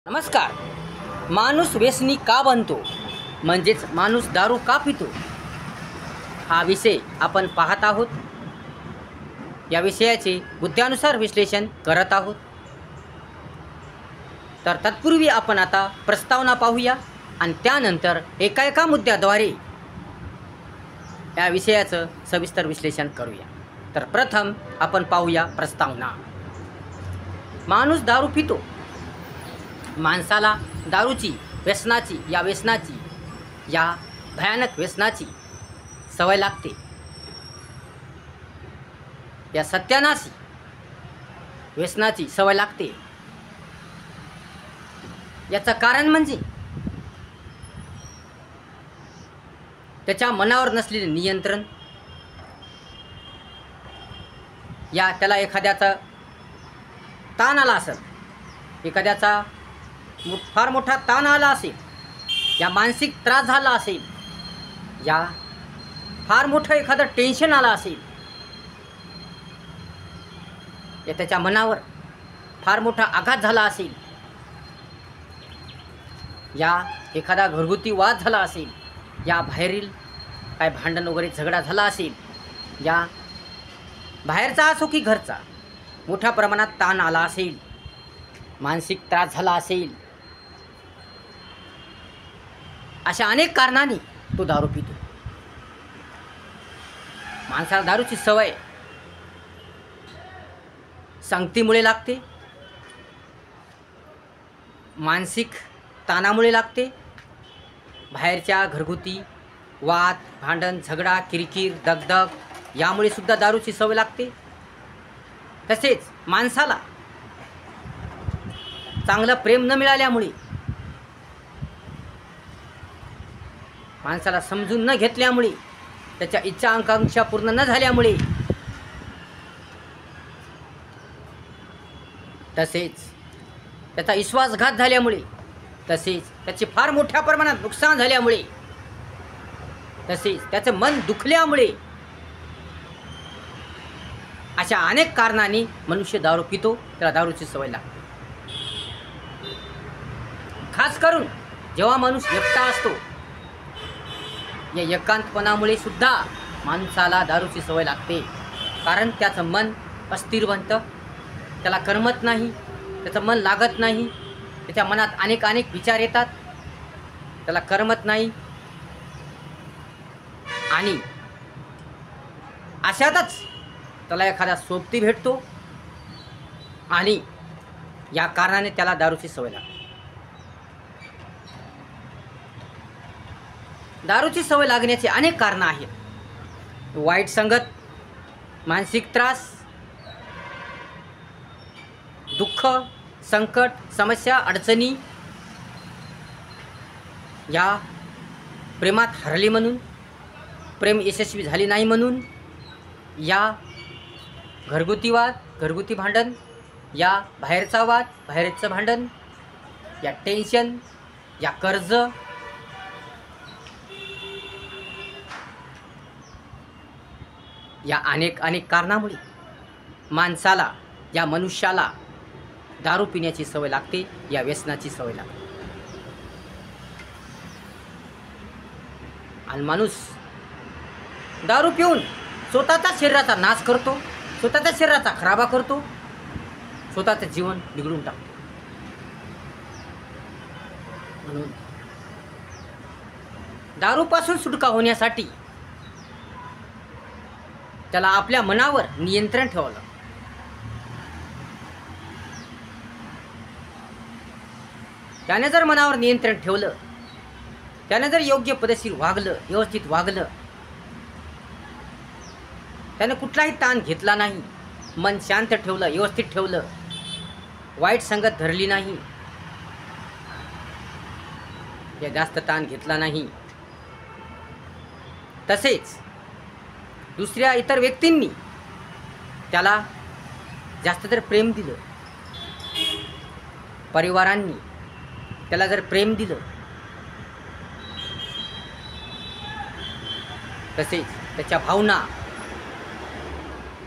नमस्कार. माणूस व्यसनी का बनतो, म्हणजेच माणूस दारू का पितो, हा विषय आपण पाहत आहोत. या विषयाचे बुद्ध्यानुसार विश्लेषण करत आहोत. तर तत्पूर्वी आपण आता प्रस्तावना पाहूया आणि त्यानंतर एका मुद्द्याद्वारे या विषयाचं सविस्तर विश्लेषण करूया. तर प्रथम आपण पाहूया प्रस्तावना. माणूस दारू पितो. माणसाला दारूची या भयानक व्यसनाची सवय लागते. या सत्यानाशी व्यसनाची सवय लागते. याचं कारण म्हणजे त्याच्या मनावर नसलेले नियंत्रण. त्याला एखाद्याचा ताण आला असेल, एखाद्याचा फार मोठा ताण आला असेल, या मानसिक त्रास झाला असेल, या फार मोठं एखादं टेन्शन आलं असेल, या त्याच्या मनावर फार मोठा आघात झाला असेल, या एखादा घरगुती वाद झाला असेल, या बाहेरील काय भांडण वगैरे झगडा झाला असेल, या बाहेरचा असो की घरचा मोठ्या प्रमाणात ताण आला असेल, मानसिक त्रास झाला असेल, अशा अनेक कारणांनी तो दारू पितो. माणसाला दारूची सवय संगतीमुळे लागते, मानसिक ताणामुळे लागते, बाहेरच्या घरगुती वाद भांडण झगडा किरकिर दगदग यामुळे सुद्धा दारूची सवय लागते. तसेच माणसाला चांगलं प्रेम न मिळाल्यामुळे, माणसाला समजून न घेतल्यामुळे, त्याच्या इच्छा आकांक्षा पूर्ण न झाल्यामुळे, तसेच त्याचा विश्वासघात झाल्यामुळे, तसेच त्याचे फार मोठ्या प्रमाणात नुकसान झाल्यामुळे, तसेच त्याचं मन दुखल्यामुळे, अशा अनेक कारणांनी मनुष्य दारू पितो. त्याला दारूची सवय लागते. खास करून जेव्हा माणूस एकटा असतो, या एकांतपणामुळे सुद्धा माणसाला दारूची सवय लागते. कारण त्याचं मन अस्थिर बनतं, त्याला करमत नाही, त्याचं मन लागत नाही, त्याच्या मनात अनेक विचार येतात, त्याला करमत नाही. आणि अशातच त्याला एखादा सोबती भेटतो आणि या कारणाने त्याला दारूची सवय लागते. दारूची सवय लागण्याची अनेक कारणं आहेत. वाईट संगत, मानसिक त्रास, दुःख, संकट, समस्या, अडचणी, या प्रेमात हरले म्हणून, प्रेम यशस्वी झाले नाही म्हणून, या घरगुती वाद घरगुती भांडण, या बाहेरचा वाद बाहेरचं भांडण, या टेन्शन, या कर्ज, या अनेक कारणामुळे माणसाला, या मनुष्याला दारू पिण्याची सवय लागते, या व्यसनाची सवय लागते. आणि माणूस दारू पिऊन स्वतःच्या शरीराचा नाश करतो, स्वतःच्या शरीराचा खराबा करतो, स्वतःचं जीवन बिघडून टाकतो. म्हणून दारूपासून सुटका होण्यासाठी त्याला आपल्या मनावर नियंत्रण ठेवलं. त्याने जर मनावर नियंत्रण ठेवलं, त्याने जर योग्य पद्धतशीर वागलं, व्यवस्थित वागलं, त्याने कुठलाही ताण घेतला नाही, मन शांत ठेवलं, व्यवस्थित ठेवलं, वाईट संगत धरली नाही, या जास्त ताण घेतला नाही, तसेच दुसऱ्या इतर व्यक्तींनी त्याला जास्त जर प्रेम दिलं, परिवारांनी त्याला जर प्रेम दिलं, तसेच त्याच्या भावना,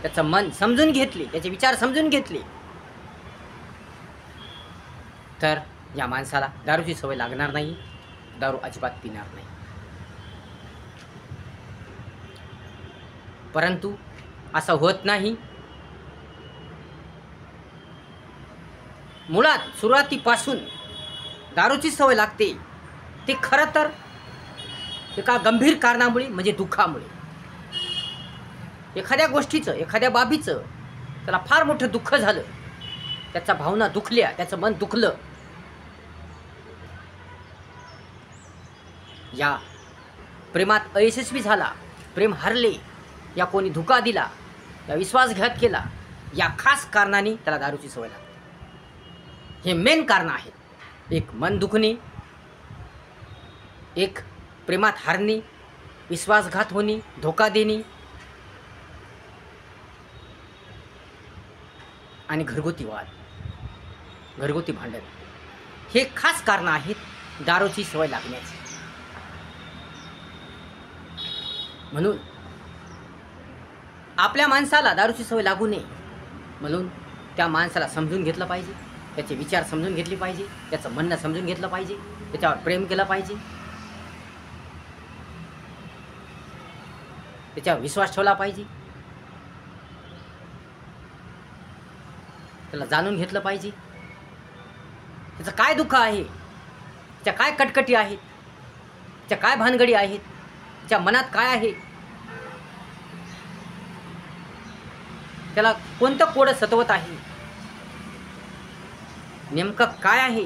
त्याचं मन समजून घेतले, त्याचे विचार समजून घेतले, तर या माणसाला दारूची सवय लागणार नाही, दारू अजिबात पिणार नाही. परंतु असं होत नाही. मुळात सुरुवातीपासून दारूची सवय लागते ते खरं तर एका गंभीर कारणामुळे, म्हणजे दुःखामुळे. एखाद्या गोष्टीचं, एखाद्या बाबीचं त्याला फार मोठं दुःख झालं, त्याच्या भावना दुखल्या, त्याचं मन दुखलं. या प्रेमात अयशस्वी झाला, प्रेम हरले, या कोणी धोका दिला, या विश्वासघात केला, या खास कारणाने त्याला दारूची सवय लागते. हे मेन कारण आहे. एक मन दुखणे, एक प्रेमात हारणे, विश्वासघात होणे, धोका देणे आणि घरगुती वाद, घरगुती भांडण, हे खास कारण आहेत दारूची सवय लागण्याची. म्हणून आपल्या माणसाला दारूची सवय लागू नये म्हणून त्या माणसाला समजून घेतलं पाहिजे, त्याचे विचार समजून घेतले पाहिजे, त्याचं म्हणणं समजून घेतलं पाहिजे, त्याच्यावर प्रेम केलं पाहिजे, त्याच्यावर विश्वास ठेवला पाहिजे, त्याला जाणून घेतलं पाहिजे, त्याचं काय दुःख आहे, त्याच्या काय कटकटी आहेत, त्याच्या काय भानगडी आहेत, त्याच्या मनात काय आहे, त्याला कोणतं कोडं सतवत आहे, नेमकं काय आहे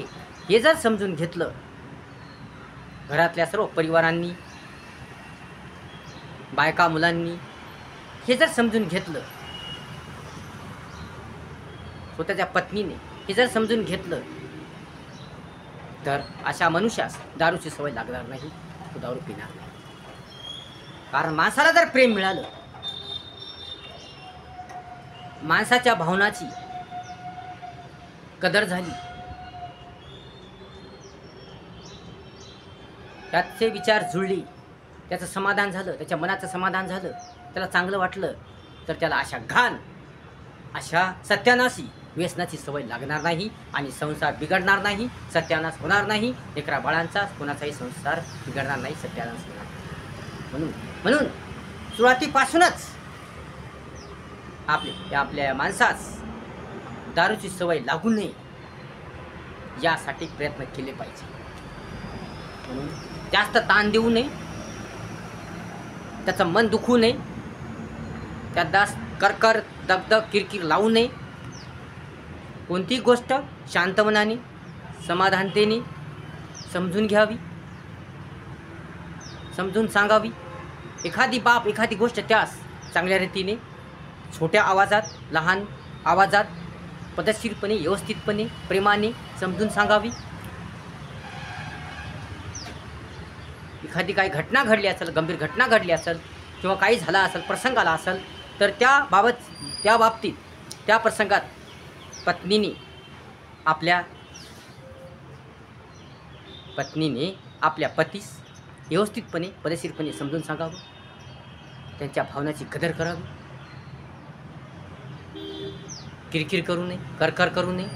हे जर समजून घेतलं, घरातल्या सर्व परिवारांनी, बायका मुलांनी हे जर समजून घेतलं, स्वतःच्या पत्नीने हे जर समजून घेतलं, तर अशा मनुष्यास दारूची सवय लागणार नाही, तो दारू पिणार नाही. कारण माणसाला जर प्रेम मिळालं, माणसाच्या भावनाची कदर झाली, त्याचे विचार जुळले, त्याचं समाधान झालं, त्याच्या मनाचं समाधान झालं, त्याला चांगलं वाटलं, तर त्याला अशा घाण, अशा सत्यानाशी व्यसनाची सवय लागणार नाही आणि संसार बिघडणार नाही, सत्यानाश होणार नाही, लेकरा बाळांचा कोणाचाही संसार बिघडणार नाही, सत्यानाश होणार नाही. म्हणून सुरुवातीपासूनच आपल्या माणसास दारूची सवय लागू नये यासाठी प्रयत्न केले पाहिजे. म्हणून जास्त ताण देऊ नये, त्याचं मन दुखू नये, त्यात जास्त करकर दगदग किरकिर लावू नये. कोणती गोष्ट शांत मनाने, समाधानतेने समजून घ्यावी, समजून सांगावी. एखादी बाब, एखादी गोष्ट त्यास चांगल्या रीतीने, छोट्या आवाजात, लहान आवाजात, पद्धतशीरपणे, व्यवस्थितपणे, प्रेमाने समजून सांगावी. एखादी काही घटना घडली असेल, गंभीर घटना घडली असेल किंवा काही झाला असेल, प्रसंग आला असेल, तर त्या बाबतीत, त्या प्रसंगात पत्नीने आपल्या पतीस व्यवस्थितपणे, पद्धतशीरपणे समजून सांगावं, त्यांच्या भावनाची कदर करावी, किरकिर करू नये, करकर करू नये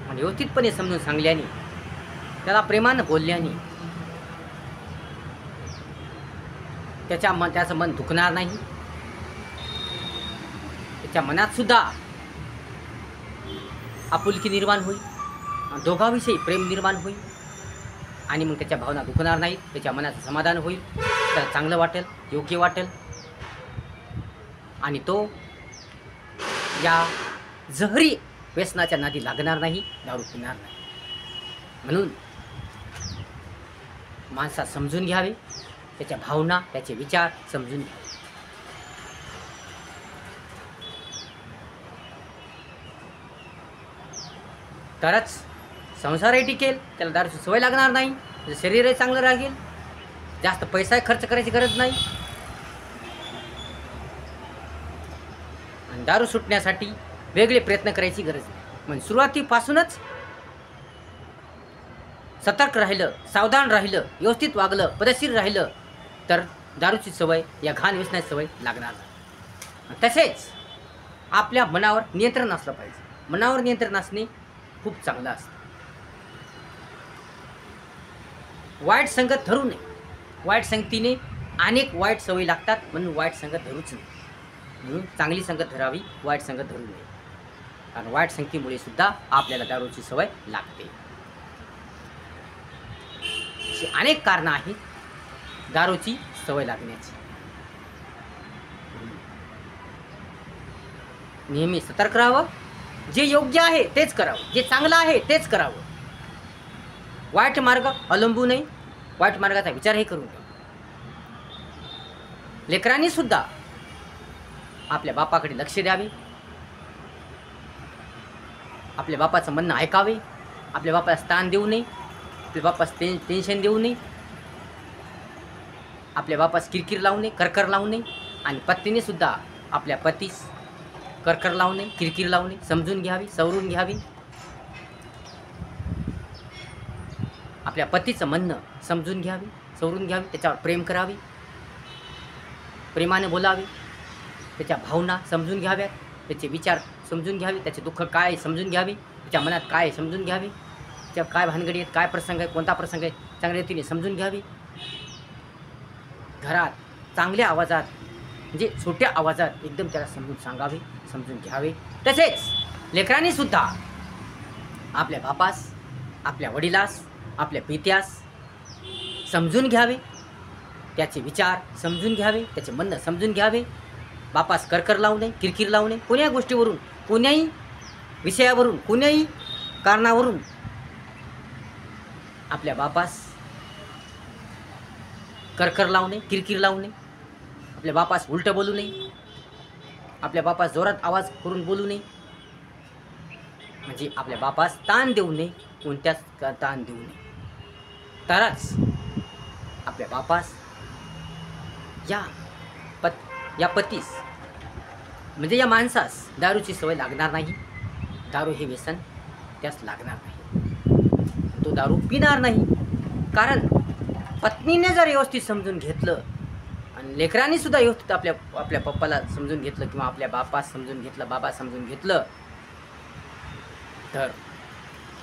आणि व्यवस्थितपणे समजून सांगल्याने, त्याला प्रेमानं बोलल्याने त्याचं मन दुखणार नाही, त्याच्या मनात सुद्धा आपुलकी निर्माण होईल, दोघांविषयी प्रेम निर्माण होईल आणि मग त्याच्या भावना दुखणार नाहीत, त्याच्या मनाचं समाधान होईल, त्याला चांगलं वाटेल, योग्य वाटेल आणि तो या जहरी व्यसनाच्या नादी लागणार नाही, दारू पिणार नाही. म्हणून माणसात समजून घ्यावे, त्याच्या भावना, त्याचे विचार समजून घ्यावे. तरच संसारही टिकेल, त्याला दारूची सवय लागणार नाही, त्याचं शरीरही चांगलं राहील, जास्त पैसा खर्च करायची गरज नाही आणि दारू सुटण्यासाठी वेगळे प्रयत्न करायची गरज नाही. म्हणजे सुरुवातीपासूनच सतर्क राहिलं, सावधान राहिलं, व्यवस्थित वागलं, पद्धतशीर राहिलं तर दारूची सवय, या घाण व्यसनाची सवय लागणार नाही. तसेच आपल्या मनावर नियंत्रण असलं पाहिजे. मनावर नियंत्रण असणे खूप चांगलं असतं. वाईट संगत धरू नये. वाईट संगतीने अनेक वाईट सवयी लागतात, म्हणून वाईट संगत धरूच नये. म्हणून चांगली संगत धरावी, वाईट संगत धरू नये. कारण वाईट संगतीमुळे सुद्धा आपल्याला दारूची सवय लागते. अशी अनेक कारणं आहेत दारूची सवय लागण्याची. नेहमी सतर्क राहावं. जे योग्य आहे तेच करावं, जे चांगलं आहे तेच करावं. वाईट मार्ग अवलंबू नये, वाईट मार्गाचा विचारही करू नये. लेकरांनी सुद्धा आपल्या बापाकडे लक्ष द्यावे, आपल्या बापाचं म्हणणं ऐकावे, आपल्या बापाला स्थान देऊ नये, आपल्या बापास टेन्शन देऊ नये, आपल्या बापास किरकिर लावू नये, करकर लावू नये. आणि पत्नीने सुद्धा आपल्या पतीस करकर लावू नये, किरकिर लावू नये, समजून घ्यावी, सवरून घ्यावी. आपल्या पतीचं म्हणणं समजून घ्यावी, सवरून घ्यावी, त्याच्यावर प्रेम करावे, प्रेमाने बोलावे, त्याच्या भावना समजून घ्याव्यात, त्याचे विचार समजून घ्यावे, त्याचे दुःख काय आहे समजून घ्यावे, त्याच्या मनात काय आहे समजून घ्यावे, त्याच्या काय भानगडी आहेत, काय प्रसंग आहे, कोणता प्रसंग आहे, चांगल्या रीतीने समजून घ्यावी. घरात चांगल्या आवाजात, म्हणजे छोट्या आवाजात एकदम त्याला समजून सांगावे, समजून घ्यावे. तसेच लेकरांनी सुद्धा आपल्या बापास, आपल्या वडिलास, आपल्या पित्यास समजून घ्यावे, त्याचे विचार समजून घ्यावे, त्याचे म्हणणं समजून घ्यावे. बापास करकर लावू नये, किरकिर लावू नये. कोण्याही गोष्टीवरून, कोण्याही विषयावरून, कोण्याही कारणावरून आपल्या बापास करकर लावू नये, किरकिर लावू नये. आपल्या बापास उलटं बोलू नये, आपल्या बापास जोरात आवाज करून बोलू नये. म्हणजे आपल्या बापास ताण देऊ नये, कोणत्याच ताण देऊ नये. तरच आपल्या बापास या पतीस, म्हणजे या माणसास दारूची सवय लागणार नाही. दारू हे व्यसन त्यास लागणार नाही, तो दारू पिणार नाही. कारण पत्नीने जर व्यवस्थित समजून घेतलं आणि लेकरांनी सुद्धा व्यवस्थित आपल्या पप्पाला समजून घेतलं किंवा आपल्या बापास समजून घेतलं, बाबा समजून घेतलं, तर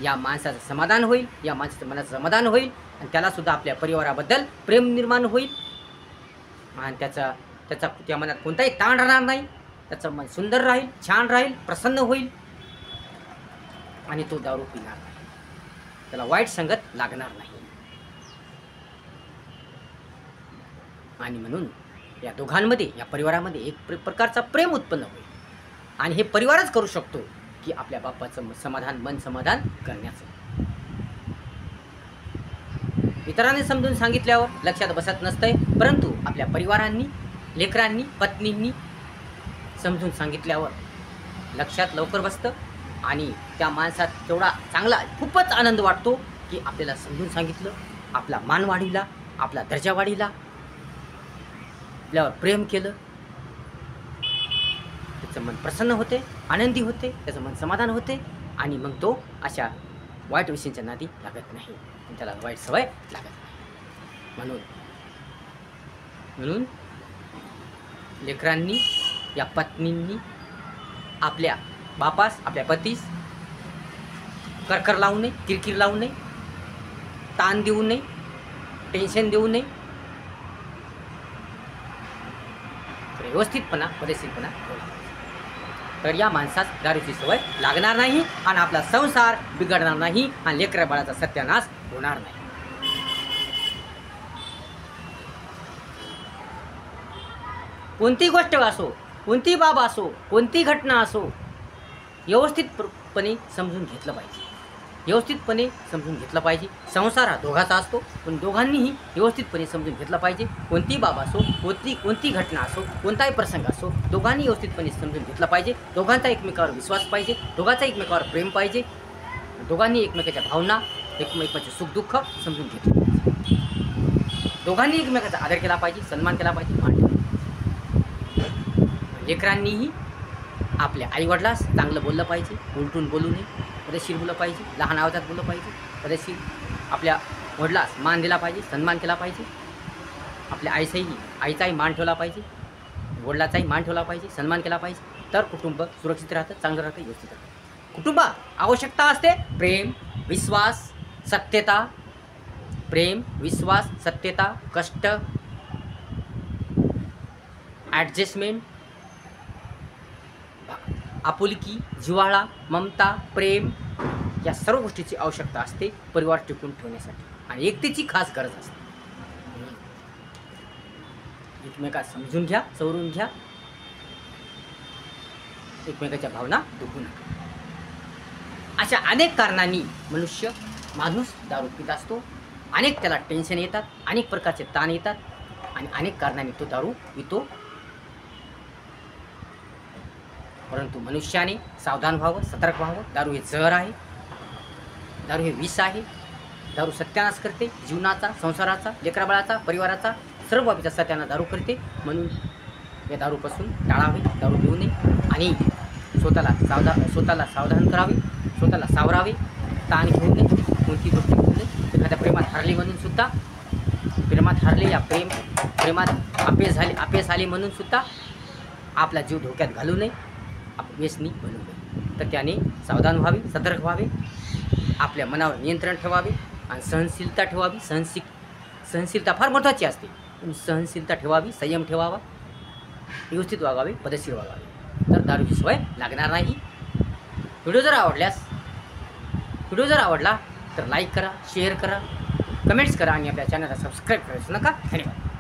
या माणसाचं समाधान होईल, या माणसाचं मनाचं समाधान होईल. आणि त्यालासुद्धा आपल्या परिवाराबद्दल प्रेम निर्माण होईल. आणि त्या मनात कोणताही ताण राहणार नाही. त्याचं मन सुंदर राहील, छान राहील, प्रसन्न होईल. आणि तो दारू पिणार नाही, त्याला वाईट संगत लागणार नाही. आणि म्हणून या दोघांमध्ये, या परिवारामध्ये एक प्रकारचा प्रेम उत्पन्न होईल. आणि हे परिवारच करू शकतो की आपल्या बापाचं समाधान, मन समाधान करण्याचं. इतरांनी समजून सांगितल्यावर लक्षात बसत नसतंय, परंतु आपल्या परिवारांनी, लेकरांनी, पत्नींनी समजून सांगितल्यावर लक्षात लवकर बसतं. आणि त्या माणसात तेवढा चांगला, खूपच आनंद वाटतो की आपल्याला समजून सांगितलं, आपला मान वाढविला, आपला दर्जा वाढविला, आपल्यावर प्रेम केलं. त्याचं मन प्रसन्न होते, आनंदी होते, त्याचं मन समाधान होते. आणि मग तो अशा वाईट विषयांच्या नादी लागत नाही, त्याला वाईट सवय लागत नाही. म्हणून लेकरांनी, या पत्नींनी आपल्या बापास, आपल्या पतीस करकर लावू नये, किरकिर लावू नये, ताण देऊ नये, टेन्शन देऊ नये. व्यवस्थितपणा, पद्धतशीरपणा ठेवला, तर या माणसास दारूची सवय लागणार नाही. आणि आपला संसार बिघडणार नाही. आणि लेकरा बाळाचा सत्यानाश होणार नाही. कोणती गोष्ट असो, कोणती बाब असो, कोणती घटना असो, व्यवस्थितपणे समजून घेतलं पाहिजे. व्यवस्थितपणे समजून घेतलं पाहिजे. संसार हा दोघाचा असतो, पण दोघांनीही व्यवस्थितपणे समजून घेतलं पाहिजे. कोणती बाब असो, कोणती घटना असो, कोणताही प्रसंग असो, दोघांनी व्यवस्थितपणे समजून घेतलं पाहिजे. दोघांचा एकमेकावर विश्वास पाहिजे, दोघांचा एकमेकावर प्रेम पाहिजे. दोघांनी एकमेकाच्या भावना, एकमेकाचे सुखदुःख समजून घेतले पाहिजे. दोघांनी एकमेकाचा आदर केला पाहिजे, सन्मान केला पाहिजे, मान ठेवला पाहिजे. लेकरांनीही आपल्या आईवडिलास चांगलं बोललं पाहिजे, उलटून बोलू नये, पद्धतशीर बोललं पाहिजे, लहान आवाजात बोललं पाहिजे, पद्धतशीर आपल्या वडिलास मान दिला पाहिजे, सन्मान केला पाहिजे. आपल्या आईचाही मान ठेवला पाहिजे, वडिलाचाही मान ठेवला पाहिजे, सन्मान केला पाहिजे. तर कुटुंब सुरक्षित राहतं, चांगलं राहतं, व्यवस्थित राहतं. कुटुंबात आवश्यकता असते प्रेम, विश्वास, सत्यता, प्रेम, विश्वास, सत्यता, कष्ट, ॲडजस्टमेंट, आपुलकी, जिव्हाळा, ममता, प्रेम या सर्व गोष्टीची आवश्यकता असते परिवार टिकून ठेवण्यासाठी आणि एकतेची खास गरज असते. एकमेकात समजून घ्या, सवरून घ्या, एकमेकाच्या भावना दुखू नका. अशा अनेक कारणांनी माणूस दारू पित असतो. अनेक त्याला टेन्शन येतात, अनेक प्रकारचे ताण येतात आणि अनेक कारणांनी तो दारू पितो. परंतु मनुष्याने सावधान व्हावं, सतर्क व्हावं. दारू हे जहर आहे, दारू हे विष आहे. दारू सत्यानाश करते, जीवनाचा, संसाराचा, लेकराबाळाचा, परिवाराचा, सर्व बाबीचा सत्यानाश दारू करते. म्हणून या दारूपासून टाळावे, दारू पिऊ नये आणि स्वतःला सावधान करावे, स्वतःला सावरावे, ताण घेऊ नये, कोणती गोष्ट घेऊ नये. एखाद्या प्रेमात हारले म्हणून सुद्धा, प्रेमात हारले या प्रेमात अपयश आले म्हणून सुद्धा आपला जीव धोक्यात घालू नये, व्यसनी बनू नये. तर त्याने सावधान व्हावे, सतर्क व्हावे, आपल्या मनावर नियंत्रण ठेवावे आणि सहनशीलता ठेवावी. सहनशीलता फार महत्त्वाची असते. सहनशीलता ठेवावी, संयम ठेवावा, व्यवस्थित वागावे, पद्धतशीर वागावे. तर दारूची सवय लागणार नाही. व्हिडिओ जर आवडला तर लाईक करा, शेअर करा, कमेंट्स करा आणि आपल्या चॅनलला सबस्क्राईब करायचं नका. धन्यवाद.